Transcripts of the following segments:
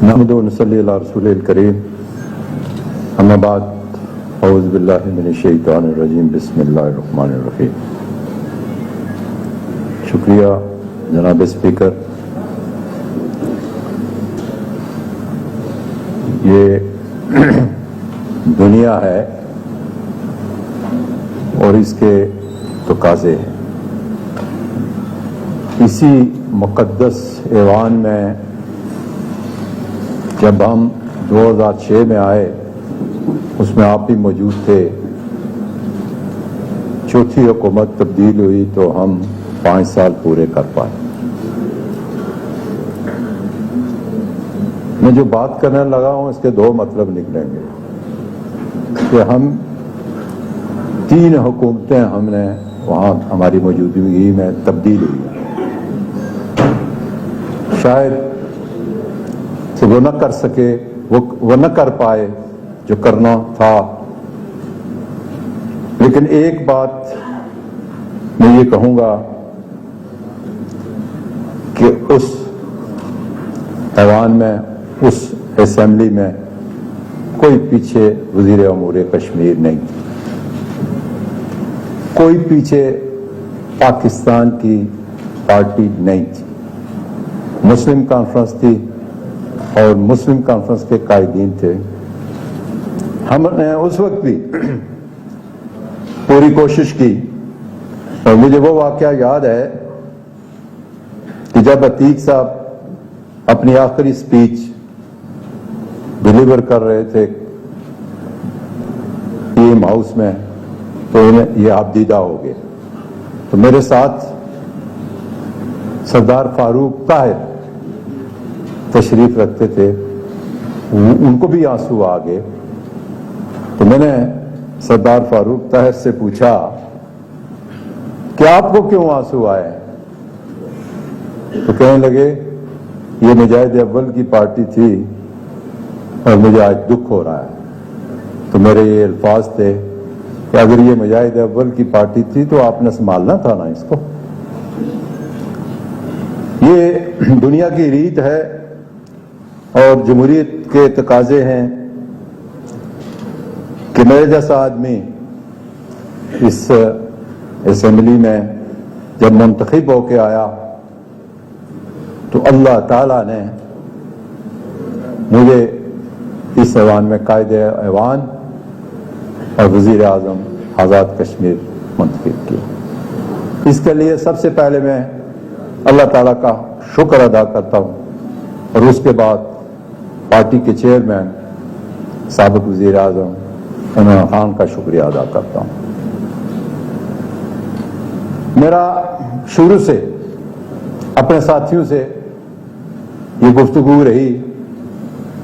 نحمد و نصلی علی رسول الکریم اما بعد اعوذ باللہ من الشیطان الرجیم بسم اللہ الرحمن الرحیم. شکریہ جناب اسپیکر. یہ دنیا ہے اور اس کے تقاضے ہیں. اسی مقدس ایوان میں جب ہم 2006 میں آئے، اس میں آپ بھی موجود تھے. چوتھی حکومت تبدیل ہوئی تو ہم 5 سال پورے کر پائے. میں جو بات کرنے لگا ہوں اس کے 2 مطلب نکلیں گے کہ ہم 3 حکومتیں ہم نے وہاں ہماری موجودگی میں تبدیل ہوئی. شاید کہ وہ نہ کر سکے، وہ نہ کر پائے جو کرنا تھا. لیکن ایک بات میں یہ کہوں گا کہ اس ایوان میں، اس اسمبلی میں کوئی پیچھے وزیر امور کشمیر نہیں تھی، کوئی پیچھے پاکستان کی پارٹی نہیں تھی. مسلم کانفرنس تھی اور مسلم کانفرنس کے قائدین تھے. ہم نے اس وقت بھی پوری کوشش کی. اور مجھے وہ واقعہ یاد ہے کہ جب عتیق صاحب اپنی آخری سپیچ ڈیلیور کر رہے تھے پی ایم ہاؤس میں، تو یہ آپ دیدہ ہو گئے. تو میرے ساتھ سردار فاروق طاہر تشریف رکھتے تھے، ان کو بھی آنسو آ گئے. تو میں نے سردار فاروق طاہر سے پوچھا کہ آپ کو کیوں آنسو آئے؟ تو کہنے لگے یہ مجاہد اول کی پارٹی تھی اور مجھے آج دکھ ہو رہا ہے. تو میرے یہ الفاظ تھے کہ اگر یہ مجاہد اول کی پارٹی تھی تو آپ نے سنبھالنا تھا نا اس کو. یہ دنیا کی ریت ہے اور جمہوریت کے تقاضے ہیں کہ میرے جیسا آدمی اس اسمبلی میں جب منتخب ہو کے آیا تو اللہ تعالیٰ نے مجھے اس ایوان میں قائد ایوان اور وزیر اعظم آزاد کشمیر منتخب کیا. اس کے لیے سب سے پہلے میں اللہ تعالیٰ کا شکر ادا کرتا ہوں اور اس کے بعد پارٹی کے چیئرمین سابق وزیر اعظم عمران خان کا شکریہ ادا کرتا ہوں. میرا شروع سے اپنے ساتھیوں سے یہ گفتگو رہی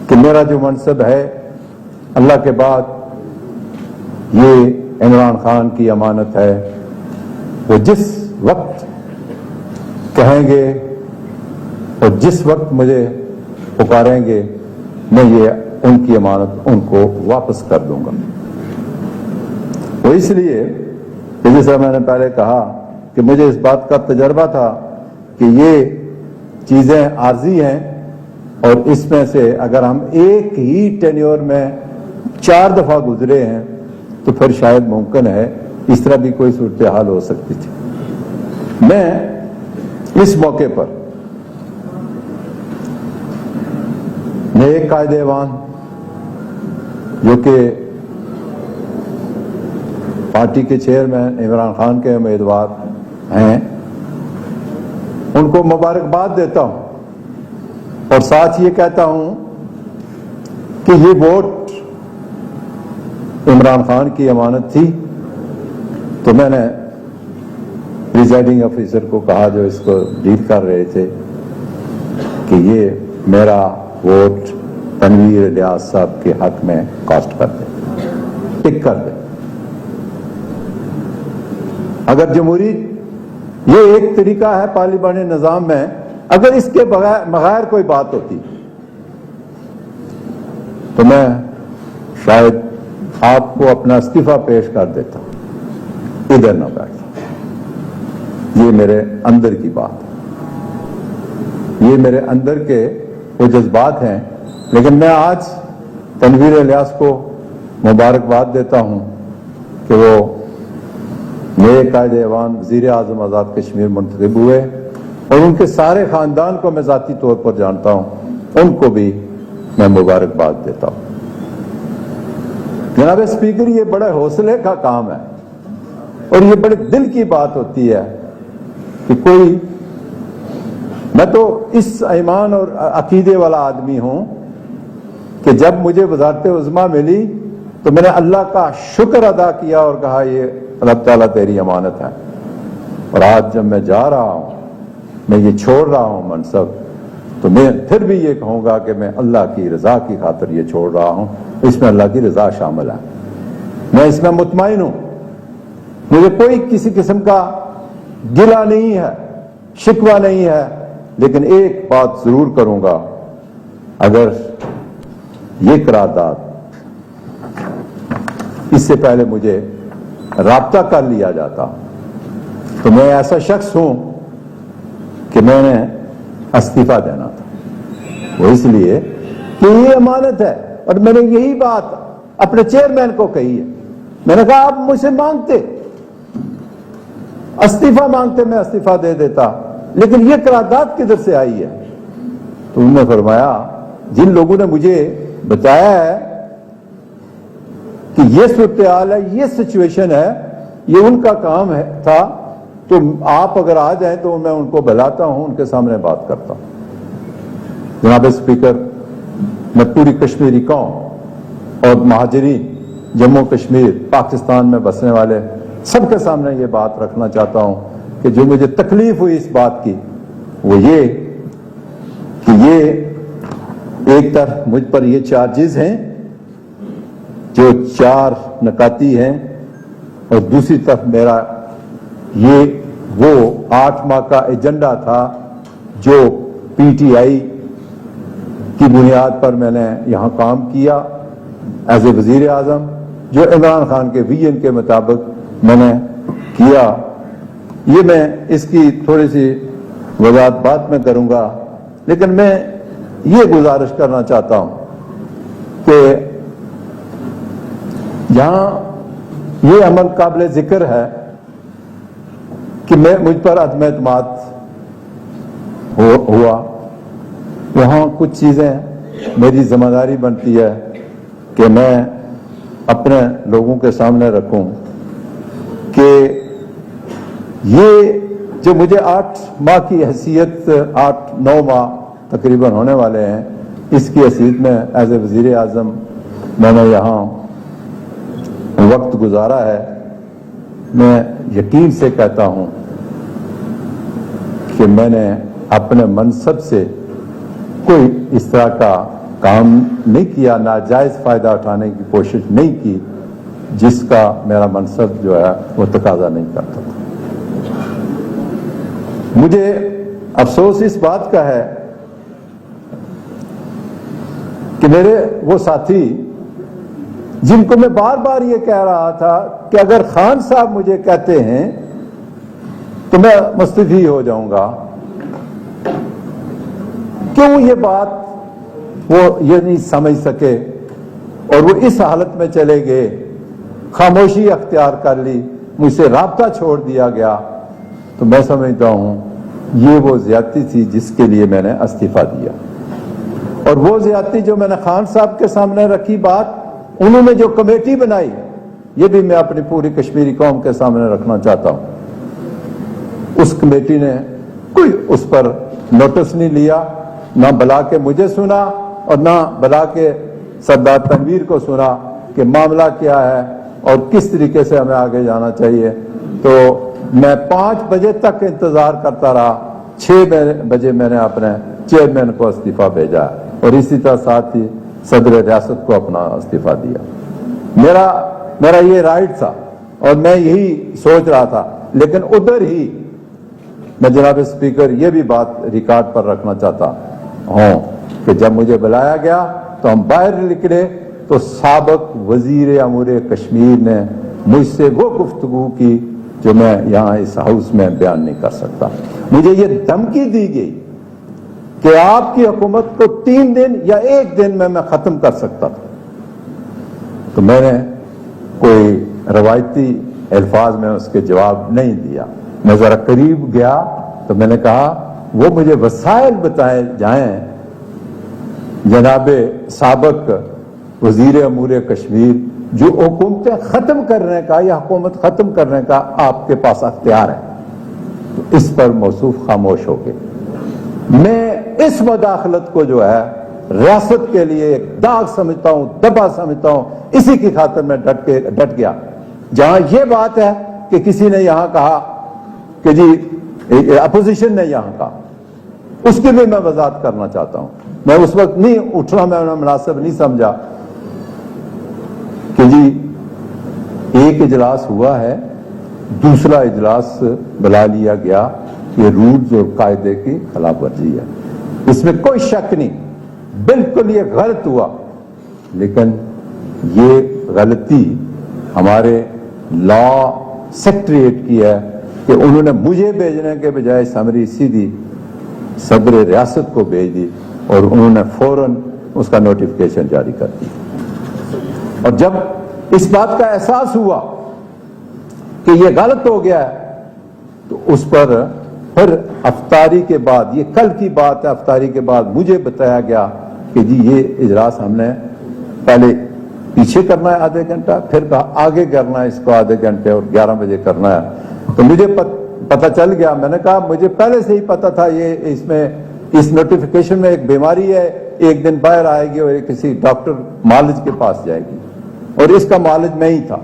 کہ میرا جو منصب ہے اللہ کے بعد یہ عمران خان کی امانت ہے. وہ جس وقت کہیں گے اور جس وقت مجھے پکاریں گے میں یہ ان کی امانت ان کو واپس کر دوں گا. وہ اس لیے کہ جیسا میں نے پہلے کہا کہ مجھے اس بات کا تجربہ تھا کہ یہ چیزیں عارضی ہیں اور اس میں سے اگر ہم ایک ہی ٹینیور میں 4 دفعہ گزرے ہیں تو پھر شاید ممکن ہے اس طرح بھی کوئی صورتحال ہو سکتی تھی. میں اس موقع پر ایک قائد ایوان جو کہ پارٹی کے چیئرمین عمران خان کے امیدوار ہیں ان کو مبارکباد دیتا ہوں اور ساتھ یہ کہتا ہوں کہ یہ ووٹ عمران خان کی امانت تھی. تو میں نے پریزائڈنگ آفیسر کو کہا جو اس کو ڈیل کر رہے تھے کہ یہ میرا ووٹ تنویر الیاس صاحب کے حق میں کاسٹ کر دے، ٹک کر دے. اگر جمہوریت یہ ایک طریقہ ہے پارلیمانی نظام میں، اگر اس کے بغیر کوئی بات ہوتی تو میں شاید آپ کو اپنا استعفیٰ پیش کر دیتا، ادھر نہ بیٹھتا. یہ میرے اندر کی بات ہے، یہ میرے اندر کے وہ جذبات ہیں لیکن میں آج تنویر الیاس کو مبارکباد دیتا ہوں کہ وہ نئے قائد ایوان وزیر اعظم آزاد کشمیر منتخب ہوئے، اور ان کے سارے خاندان کو میں ذاتی طور پر جانتا ہوں، ان کو بھی میں مبارکباد دیتا ہوں۔ جناب اسپیکر، یہ بڑے حوصلے کا کام ہے اور یہ بڑے دل کی بات ہوتی ہے کہ کوئی، میں تو اس ایمان اور عقیدے والا آدمی ہوں کہ جب مجھے وزارت عظمیٰ ملی تو میں نے اللہ کا شکر ادا کیا اور کہا یہ اللہ تعالیٰ تیری امانت ہے، اور آج جب میں جا رہا ہوں، میں یہ چھوڑ رہا ہوں منصب، تو میں پھر بھی یہ کہوں گا کہ میں اللہ کی رضا کی خاطر یہ چھوڑ رہا ہوں، اس میں اللہ کی رضا شامل ہے، میں اس میں مطمئن ہوں، مجھے کوئی کسی قسم کا گلہ نہیں ہے، شکوہ نہیں ہے، لیکن ایک بات ضرور کروں گا، اگر یہ قرارداد اس سے پہلے مجھے رابطہ کر لیا جاتا تو میں ایسا شخص ہوں کہ میں نے استعفیٰ دینا تھا، وہ اس لیے کہ یہ امانت ہے، اور میں نے یہی بات اپنے چیئرمین کو کہی ہے، میں نے کہا آپ مجھ سے مانگتے استعفیٰ مانگتے، میں استعفیٰ دے دیتا، لیکن یہ قرارداد کدھر سے آئی ہے؟ تو انہوں نے فرمایا جن لوگوں نے مجھے بتایا ہے کہ یہ صورتحال ہے، یہ سچویشن ہے، یہ ان کا کام ہے تھا، تو آپ اگر آ جائیں تو میں ان کو بلاتا ہوں، ان کے سامنے بات کرتا ہوں۔ جناب اسپیکر، میں پوری کشمیری قوم اور مہاجرین جموں کشمیر پاکستان میں بسنے والے سب کے سامنے یہ بات رکھنا چاہتا ہوں کہ جو مجھے تکلیف ہوئی اس بات کی وہ یہ کہ یہ ایک طرف مجھ پر یہ چارجز ہیں جو 4 نکاتی ہیں، اور دوسری طرف میرا یہ وہ 8 ماہ کا ایجنڈا تھا جو پی ٹی آئی کی بنیاد پر میں نے یہاں کام کیا ایز اے وزیر اعظم، جو عمران خان کے ویژن کے مطابق میں نے کیا۔ یہ میں اس کی تھوڑی سی وضاحت بعد میں کروں گا، لیکن میں یہ گزارش کرنا چاہتا ہوں کہ جہاں یہ عمل قابل ذکر ہے کہ مجھ پر عدم اعتماد ہوا، وہاں کچھ چیزیں میری ذمہ داری بنتی ہے کہ میں اپنے لوگوں کے سامنے رکھوں کہ یہ جو مجھے 8 ماہ کی حیثیت، 8-9 ماہ تقریباً ہونے والے ہیں، اس کی حیثیت میں ایز اے وزیر اعظم میں نے یہاں وقت گزارا ہے، میں یقین سے کہتا ہوں کہ میں نے اپنے منصب سے کوئی اس طرح کا کام نہیں کیا، ناجائز فائدہ اٹھانے کی کوشش نہیں کی جس کا میرا منصب جو ہے وہ تقاضا نہیں کرتا تھا۔ مجھے افسوس اس بات کا ہے کہ میرے وہ ساتھی جن کو میں بار بار یہ کہہ رہا تھا کہ اگر خان صاحب مجھے کہتے ہیں تو میں مستعفی ہو جاؤں گا، کیوں یہ بات وہ یہ نہیں سمجھ سکے اور وہ اس حالت میں چلے گئے، خاموشی اختیار کر لی، مجھ سے رابطہ چھوڑ دیا گیا، تو میں سمجھتا ہوں یہ وہ زیادتی تھی جس کے لیے میں نے استعفیٰ دیا، اور وہ زیادتی جو میں نے خان صاحب کے سامنے رکھی بات، انہوں نے جو کمیٹی بنائی، یہ بھی میں اپنی پوری کشمیری قوم کے سامنے رکھنا چاہتا ہوں۔ اس کمیٹی نے کوئی اس پر نوٹس نہیں لیا، نہ بلا کے مجھے سنا اور نہ بلا کے سردار تنویر کو سنا کہ معاملہ کیا ہے اور کس طریقے سے ہمیں آگے جانا چاہیے۔ تو میں 5 بجے تک انتظار کرتا رہا، 6 بجے میں نے اپنے چیئرمین کو استعفیٰ بھیجا، اور اسی طرح ساتھ ہی صدر ریاست کو اپنا استعفیٰ دیا۔ میرا یہ رائٹ تھا اور میں یہی سوچ رہا تھا، لیکن ادھر ہی میں جناب اسپیکر یہ بھی بات ریکارڈ پر رکھنا چاہتا ہوں کہ جب مجھے بلایا گیا تو ہم باہر نکلے تو سابق وزیر امور کشمیر نے مجھ سے وہ گفتگو کی جو میں یہاں اس ہاؤس میں بیان نہیں کر سکتا۔ مجھے یہ دھمکی دی گئی کہ آپ کی حکومت کو 3 دن یا 1 دن میں ختم کر سکتا تھا. تو میں نے کوئی روایتی الفاظ میں اس کے جواب نہیں دیا. میں ذرا قریب گیا تو میں نے کہا وہ مجھے وسائل بتائے جائیں جناب سابق وزیر امور کشمیر جو حکومتیں ختم کرنے کا یا حکومت ختم کرنے کا آپ کے پاس اختیار ہے. تو اس پر موصوف خاموش ہو گئے. میں اس مداخلت کو جو ہے ریاست کے لیے ایک داغ سمجھتا ہوں, دبا سمجھتا ہوں. اسی کی خاطر میں ڈٹ گیا. جہاں یہ بات ہے کہ کسی نے یہاں کہا کہ جی اپوزیشن نے یہاں کہا, اس کی بھی میں وضاحت کرنا چاہتا ہوں. میں اس وقت نہیں اٹھنا میں مناسب نہیں سمجھا کہ جی ایک اجلاس ہوا ہے, دوسرا اجلاس بلا لیا گیا, یہ رولز اور قاعدے کی خلاف ورزی ہے. اس میں کوئی شک نہیں, بالکل یہ غلط ہوا. لیکن یہ غلطی ہمارے لا سیکریٹریٹ کی ہے کہ انہوں نے مجھے بھیجنے کے بجائے سمری سیدھی صدر ریاست کو بھیج دی اور انہوں نے فوراً اس کا نوٹیفکیشن جاری کر دی. اور جب اس بات کا احساس ہوا کہ یہ غلط ہو گیا ہے تو اس پر پھر افطاری کے بعد, یہ کل کی بات ہے, افطاری کے بعد مجھے بتایا گیا کہ جی یہ اجلاس ہم نے پہلے پیچھے کرنا ہے آدھے گھنٹہ, پھر کہا آگے کرنا ہے اس کو آدھے گھنٹے اور 11 بجے کرنا ہے. تو مجھے پتہ چل گیا. میں نے کہا مجھے پہلے سے ہی پتہ تھا یہ اس نوٹیفیکیشن میں ایک بیماری ہے, 1 دن باہر آئے گی اور کسی ڈاکٹر معالج کے پاس جائے گی, اور اس کا معالج میں ہی تھا.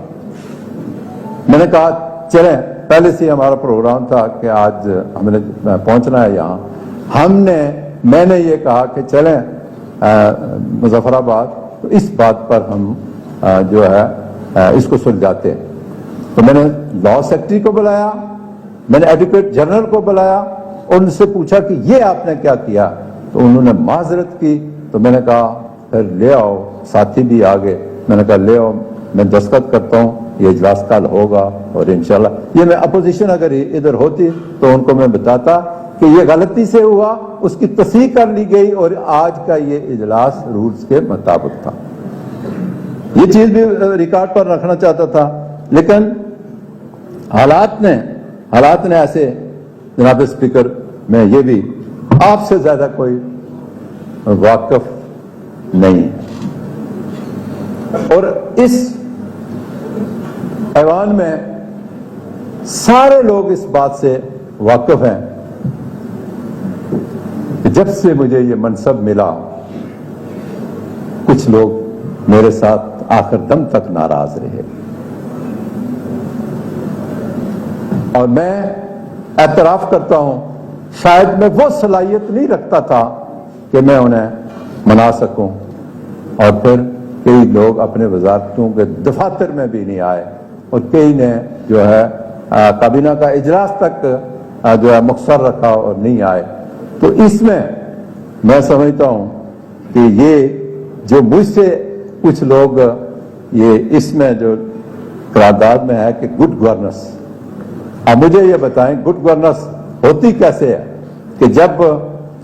میں نے کہا چلیں, پہلے سے ہمارا پروگرام تھا کہ آج ہم نے پہنچنا ہے یہاں. میں نے یہ کہا کہ چلیں مظفر آباد, تو اس بات پر ہم جو ہے اس کو سلجھاتے ہیں. تو میں نے لا سیکرٹری کو بلایا, میں نے ایڈوکیٹ جنرل کو بلایا اور ان سے پوچھا کہ یہ آپ نے کیا کیا. تو انہوں نے معذرت کی. تو میں نے کہا پھر لے آؤ, ساتھی بھی آ گئے. میں نے کہا لے آؤ, میں دستخط کرتا ہوں, یہ اجلاس کل ہوگا اور انشاءاللہ. یہ میں اپوزیشن اگر ادھر ہوتی تو ان کو میں بتاتا کہ یہ غلطی سے ہوا, اس کی تصحیح کر لی گئی اور آج کا یہ اجلاس رولز کے مطابق تھا. یہ چیز بھی ریکارڈ پر رکھنا چاہتا تھا. لیکن حالات نے ایسے, جناب اسپیکر, میں یہ بھی آپ سے زیادہ کوئی واقف نہیں ہے, اور اس ایوان میں سارے لوگ اس بات سے واقف ہیں کہ جب سے مجھے یہ منصب ملا کچھ لوگ میرے ساتھ آخر دم تک ناراض رہے, اور میں اعتراف کرتا ہوں شاید میں وہ صلاحیت نہیں رکھتا تھا کہ میں انہیں منا سکوں. اور پھر کئی لوگ اپنے وزارتوں کے دفاتر میں بھی نہیں آئے, اور کئی نے جو ہے کابینہ کا اجلاس تک جو ہے مختصر رکھا اور نہیں آئے. تو اس میں سمجھتا ہوں کہ یہ جو مجھ سے کچھ لوگ یہ اس میں جو قرارداد میں ہے کہ گڈ گورننس, اب مجھے یہ بتائیں گڈ گورننس ہوتی کیسے ہے کہ جب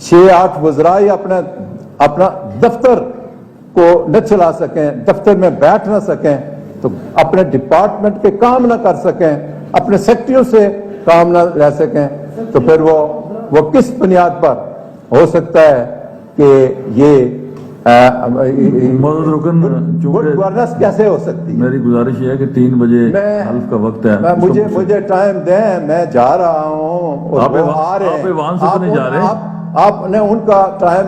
6-8 وزراء اپنا دفتر کو نہ چلا سکیں, دفتر میں بیٹھ نہ سکیں, تو اپنے ڈپارٹمنٹ کے کام نہ کر سکیں, اپنے سیکٹریوں سے کام نہ لے سکیں, تو پھر وہ کس بنیاد پر ہو سکتا ہے کہ یہ گڈ گورننس کیسے ہو سکتی ہے؟ میری گزارش یہ ہے کہ 3 بجے حلف کا وقت ہے, مجھے ٹائم دیں, میں جا رہا ہوں اور وہ آ رہے ہیں. آپ نے ان کا ٹائم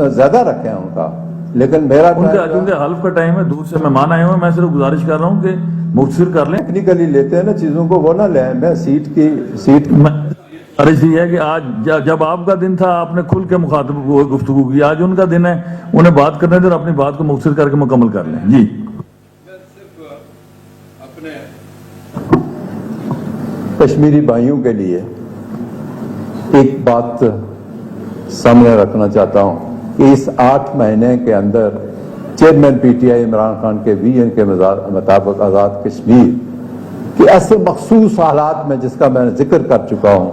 زیادہ رکھے ہیں ان کا, لیکن میرا چونکہ حلف کا ٹائم ہے, دور سے مہمان آئے ہوئے, میں صرف گزارش کر رہا ہوں کہ مختصر کر لیں. ٹیکنیکلی لیتے ہیں نا چیزوں کو, وہ نہ لیں. میں سیٹ عرض یہ ہے کہ آج جب آپ کا دن تھا آپ نے کھل کے مخاطب گفتگو کی, آج ان کا دن ہے, انہیں بات کرنے دیں اور اپنی بات کو مختصر کر کے مکمل کر لیں. جی میں صرف اپنے کشمیری بھائیوں کے لیے ایک بات سامنے رکھنا چاہتا ہوں کہ اس 8 مہینے کے اندر chairman P T I Imran Khan کے ویژن کے مطابق آزاد کشمیر کے ایسے مخصوص حالات میں جس کا میں ذکر کر چکا ہوں,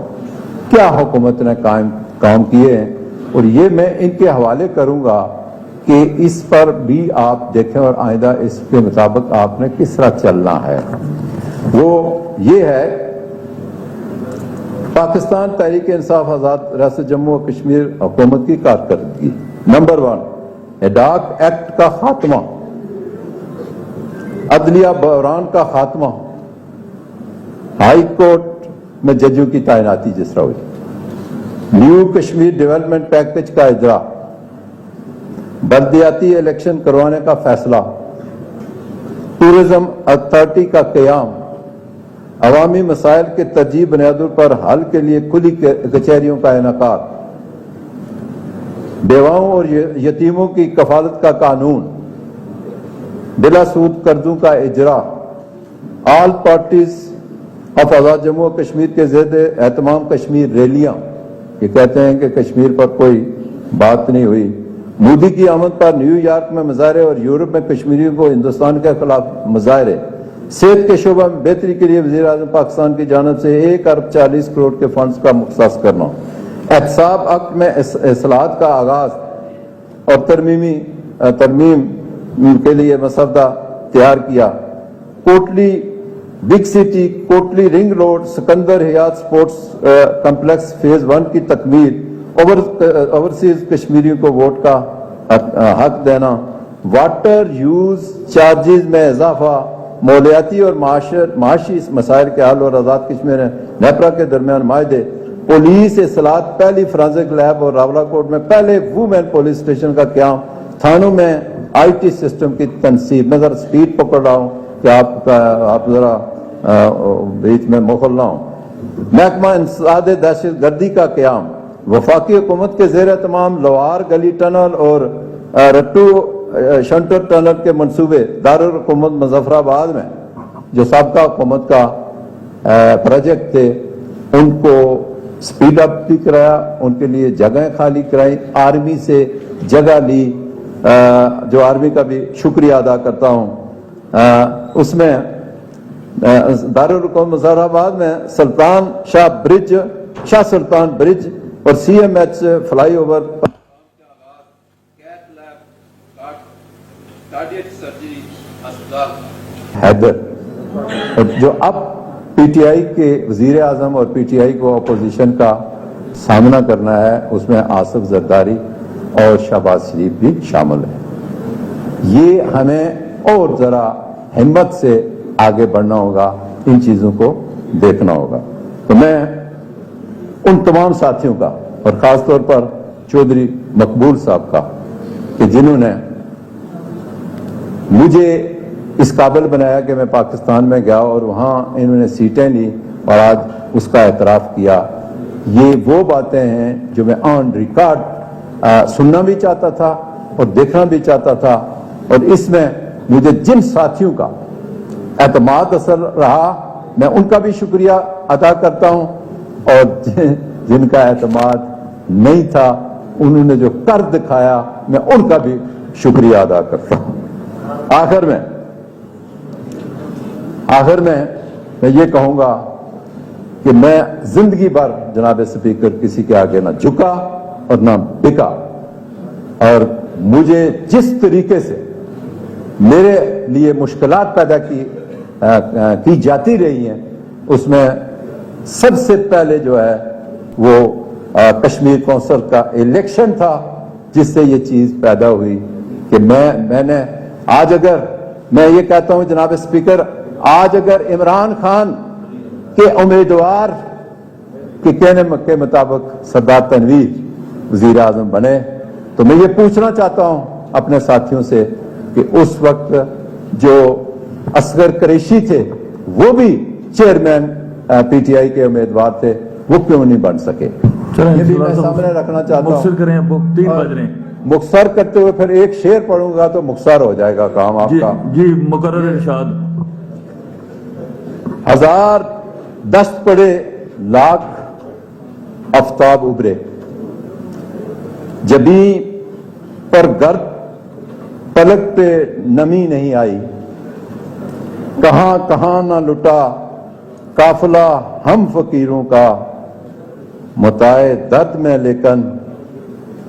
کیا حکومت نے کام کیے ہیں, اور یہ میں ان کے حوالے کروں گا کہ اس پر بھی آپ دیکھیں اور آئندہ اس کے مطابق آپ نے کس طرح چلنا ہے. وہ یہ ہے پاکستان تحریک انصاف آزاد ریاست جموں و کشمیر حکومت کی کارکردگی. نمبر 1 ایڈاک ایکٹ کا خاتمہ، عدلیہ بحران کا خاتمہ، ہائی کورٹ میں ججوں کی تعیناتی جس طرح ہوئی، نیو کشمیر ڈیولپمنٹ پیکج کا اجرا، بلدیاتی الیکشن کروانے کا فیصلہ، ٹورزم اتھارٹی کا قیام، عوامی مسائل کے ترجیح بنیادوں پر حل کے لیے کھلی کچہریوں کا انعقاد، بیواؤں اور یتیموں کی کفالت کا قانون، بلا سود قرضوں کا اجرا، آل پارٹیز آف آزاد جموں و کشمیر کے زیر اہتمام کشمیر ریلیاں، یہ کہتے ہیں کہ کشمیر پر کوئی بات نہیں ہوئی، مودی کی آمد پر نیو یارک میں مظاہرے اور یورپ میں کشمیریوں کو ہندوستان کے خلاف مظاہرے، صحت کے شعبہ میں بہتری کے لیے وزیر اعظم پاکستان کی جانب سے 1 ارب 40 کروڑ کے فنڈز کا مختص کرنا، احتساب ایکٹ میں اصلاحات کا آغاز اور ترمیم کے لیے مسودہ تیار کیا، Kotli big city Kotli ring road Sikandar حیات سپورٹس کمپلیکس فیز 1 کی تکمیل، اوورسیز کشمیریوں کو ووٹ کا حق دینا، واٹر یوز چارجز میں اضافہ، مالیاتی اور معاشی مسائل کے حل اور آزاد کشمیر نیپرا کے درمیان معاہدے، پولیس اصلاحات، پہلی فرانزک لیب اور راولہ کوٹ میں پہلے وومین پولیس اسٹیشن کا قیام، تھانوں میں آئی ٹی سسٹم کی تنصیب. میں ذرا سپیڈ پکڑ رہا ہوں کہ آپ ذرا بیچ میں مخل نہ ہوں. محکمہ انسداد دہشت گردی کا قیام، وفاقی حکومت کے زیر اہتمام لوار گلی ٹنل اور رٹو شنٹر ٹنل کے منصوبے، دارالحکومت مظفر آباد میں جو سابقہ حکومت کا پروجیکٹ تھے ان کو سپیڈ اپ بھی کرایا، ان کے لیے جگہیں خالی کرائی، آرمی سے جگہ لی، جو آرمی کا بھی شکریہ ادا کرتا ہوں. اس میں دارالحکومت مظفر آباد میں شاہ سلطان برج اور C M H flyover Haider, جو اب پی ٹی آئی کے وزیر اعظم اور پی ٹی آئی کو اپوزیشن کا سامنا کرنا ہے، اس میں آصف زرداری اور شہباز شریف بھی شامل ہے. یہ ہمیں اور ذرا ہمت سے آگے بڑھنا ہوگا، ان چیزوں کو دیکھنا ہوگا. تو میں ان تمام ساتھیوں کا اور خاص طور پر چودھری مقبول صاحب کا کہ جنہوں نے مجھے اس قابل بنایا کہ میں پاکستان میں گیا اور وہاں انہوں نے سیٹیں لی اور آج اس کا اعتراف کیا. یہ وہ باتیں ہیں جو میں آن ریکارڈ سننا بھی چاہتا تھا اور دیکھنا بھی چاہتا تھا، اور اس میں مجھے جن ساتھیوں کا اعتماد اثر رہا میں ان کا بھی شکریہ ادا کرتا ہوں، اور جن کا اعتماد نہیں تھا انہوں نے جو کر دکھایا میں ان کا بھی شکریہ ادا کرتا ہوں. آخر میں یہ کہوں گا کہ میں زندگی بھر جناب اسپیکر کسی کے آگے نہ جھکا اور نہ بکا، اور مجھے جس طریقے سے میرے لیے مشکلات پیدا کی جاتی رہی ہیں اس میں سب سے پہلے جو ہے وہ کشمیر کونسل کا الیکشن تھا جس سے یہ چیز پیدا ہوئی کہ میں نے آج اگر میں یہ کہتا ہوں جناب اسپیکر، آج اگر عمران خان کے امیدوار کے کہنے کے مطابق سردار تنویر وزیر اعظم بنے تو میں یہ پوچھنا چاہتا ہوں اپنے ساتھیوں سے کہ اس وقت جو اصغر قریشی تھے وہ بھی چیئرمین پی ٹی آئی کے امیدوار تھے، وہ کیوں نہیں بن سکے؟ یہ بھی میں سامنے رکھنا چاہتا ہوں. مختصر کریں، 3 بج رہے ہیں. مختصر کرتے ہوئے پھر ایک شعر پڑھوں گا تو مختصر ہو جائے گا کام آپ کا. جی مقرر ارشاد. 1000 دست پڑے لاکھ آفتاب ابھرے، جبیں پر گرد پلک پہ نمی نہیں آئی، کہاں کہاں نہ لٹا قافلہ ہم فقیروں کا، متاع درد میں لیکن